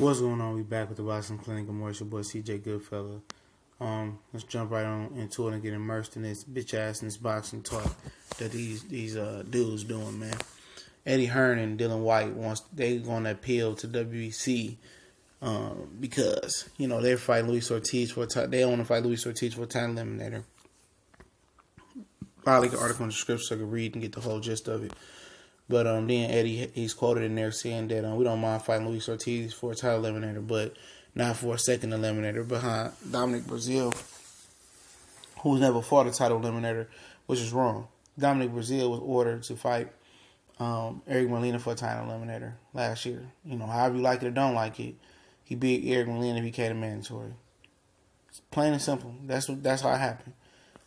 What's going on? We back with the Boxing Clinic. I'm your boy CJ Goodfella. Let's jump right on into it and get immersed in this bitch ass and this boxing talk that these dudes doing, man. Eddie Hearn and Dillian Whyte they going to appeal to WBC because they're fighting Luis Ortiz for they want to fight Luis Ortiz for a title eliminator. I'll link an article in the description so I can read and get the whole gist of it. But then Eddie, he's quoted in there saying that we don't mind fighting Luis Ortiz for a title eliminator, but not for a second eliminator behind Dominic Brazil, who's never fought a title eliminator, which is wrong. Dominic Brazil was ordered to fight Eric Molina for a title eliminator last year. However you like it or don't like it, he beat Eric Molina and became a mandatory. It's plain and simple. That's how it happened.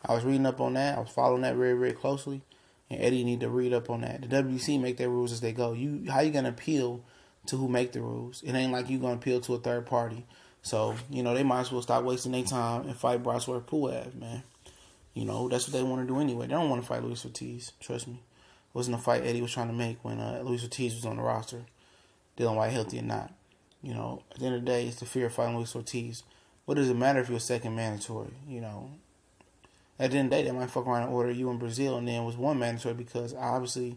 I was reading up on that. I was following that very, very closely. And Eddie need to read up on that. The WBC make their rules as they go. How you gonna appeal to who make the rules? It ain't like you gonna appeal to a third party. So they might as well stop wasting their time and fight Braswell Puev, man. That's what they want to do anyway. They don't want to fight Luis Ortiz. Trust me. It wasn't a fight Eddie was trying to make when Luis Ortiz was on the roster. Dillian Whyte healthy or not. At the end of the day, it's the fear of fighting Luis Ortiz. What does it matter if you're a second mandatory? At the end of the day, they might fuck around and order you in Brazil, and then it was one mandatory because obviously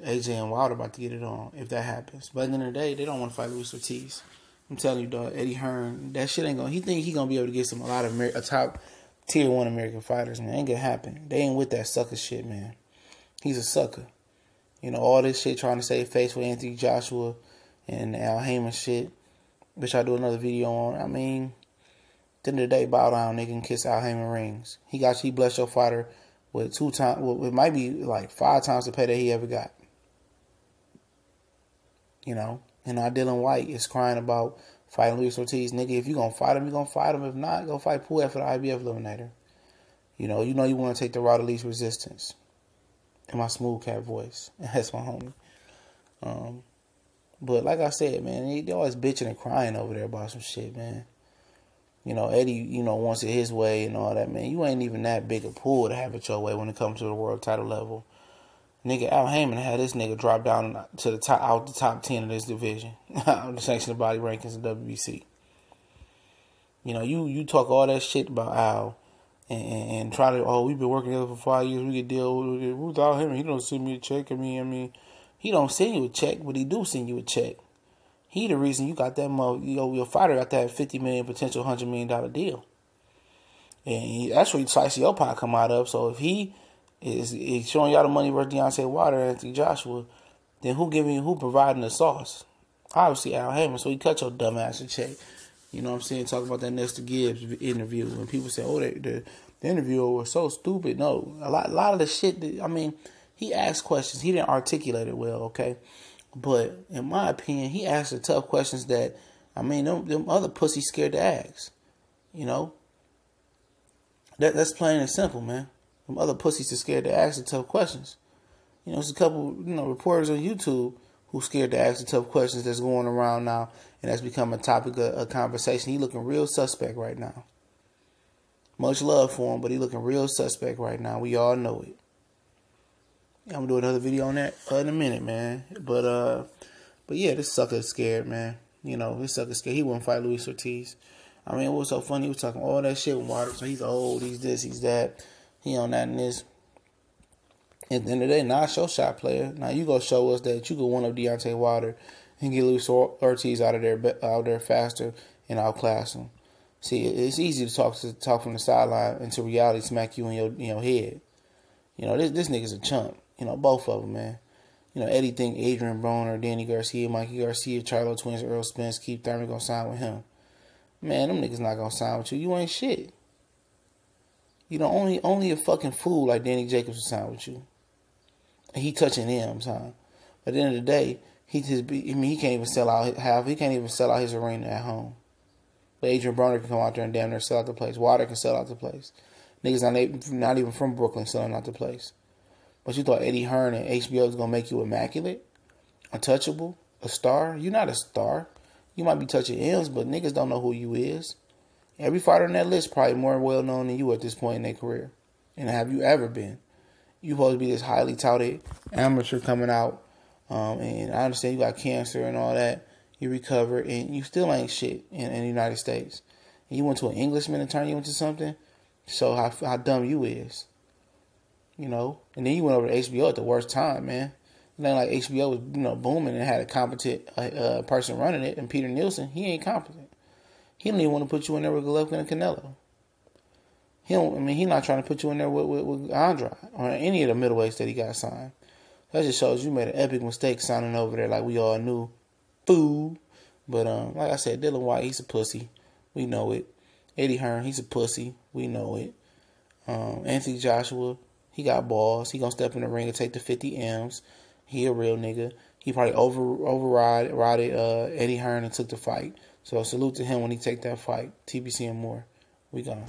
AJ and Wilder about to get it on if that happens. But at the end of the day, they don't want to fight Luis Ortiz. I'm telling you, dog, Eddie Hearn, that shit ain't gonna. He think he gonna be able to get a lot of a top tier 1 American fighters, man. Ain't gonna happen. They ain't with that sucker shit, man. He's a sucker. All this shit trying to save face with Anthony Joshua and Al Heyman shit, which I do another video on. I mean, at the end of the day, bow down, nigga, and kiss Al Heyman rings. He blessed your fighter with 2 times, it might be like 5 times the pay that he ever got. And now Dillian Whyte is crying about fighting Luis Ortiz. Nigga, if you gonna fight him, you gonna fight him. If not, go fight Puev for the IBF eliminator. You want to take the route of least resistance. In my smooth cat voice. That's my homie. But like I said, man, they always bitching and crying over there about some shit, man. Eddie, wants it his way and all that, man. You ain't even that big a pool to have it your way when it comes to the world title level. Nigga, Al Heyman had this nigga drop down to the top, out the top 10 of this division. The sanctioned body rankings in WBC. You talk all that shit about Al and try to, we've been working together for 5 years. We could deal with Al Heyman. He don't send me a check. I mean, he don't send you a check, but he do send you a check. He the reason you got that your fighter got that $50 million potential $100 million deal, and that's where slice your pie come out of. So if he is showing y'all the money versus Deontay Wilder and Anthony Joshua, then who providing the sauce? Obviously Al Heyman. So he cut your dumb ass a check. You know what I'm saying? Talk about that Nestor Gibbs interview when people say, the interviewer was so stupid. No, a lot of the shit. He asked questions. He didn't articulate it well. Okay. But in my opinion, he asked the tough questions that, them other pussies scared to ask. That's plain and simple, man. Them other pussies are scared to ask the tough questions. There's a couple, reporters on YouTube who scared to ask the tough questions that's going around now, and that's become a topic of conversation. He looking real suspect right now. Much love for him, but he looking real suspect right now. We all know it. I'm gonna do another video on that in a minute, man. But yeah, this sucker is scared, man. This sucker is scared. He wouldn't fight Luis Ortiz. It was so funny. He was talking all that shit with Wilder. So he's old, he's this, he's that. He on that and this. At the end of the day, now it's your shot, player. Now you go show us that you can one up Deontay Wilder and get Luis Ortiz out there faster and outclass him. See, it's easy to talk from the sideline until reality smack you in your head. This nigga's a chump. Both of them, man. Eddie think Adrian Broner, Danny Garcia, Mikey Garcia, Charlo Twins, Earl Spence, Keith Thurman gonna sign with him. Man, them niggas not gonna sign with you. You ain't shit. Only a fucking fool like Danny Jacobs will sign with you. And he touching him, son. But at the end of the day, he can't even sell out he can't even sell out his arena at home. But Adrian Broner can come out there and damn near sell out the place. Wilder can sell out the place. Niggas not even from Brooklyn selling out the place. But you thought Eddie Hearn and HBO was going to make you immaculate, untouchable, a star? You're not a star. You might be touching M's, but niggas don't know who you is. Every fighter on that list probably more well-known than you at this point in their career. And have you ever been? You supposed to be this highly touted amateur coming out. And I understand you got cancer and all that. You recovered, and you still ain't shit in the United States. And you went to an Englishman and turned you into something. So how dumb you is. You know? And then you went over to HBO at the worst time, man. It ain't like HBO was, booming and had a competent person running it. And Peter Nielsen, he ain't competent. He don't even want to put you in there with Golovkin and Canelo. He's not trying to put you in there with Andrade or any of the middleweights that he got signed. That just shows you made an epic mistake signing over there like we all knew. Fool. But like I said, Dillian Whyte, he's a pussy. We know it. Eddie Hearn, he's a pussy. We know it. Anthony Joshua, he got balls. He gonna step in the ring and take the 50 M's. He a real nigga. He probably overrided Eddie Hearn and took the fight. So salute to him when he take that fight. TBC and more. We gone.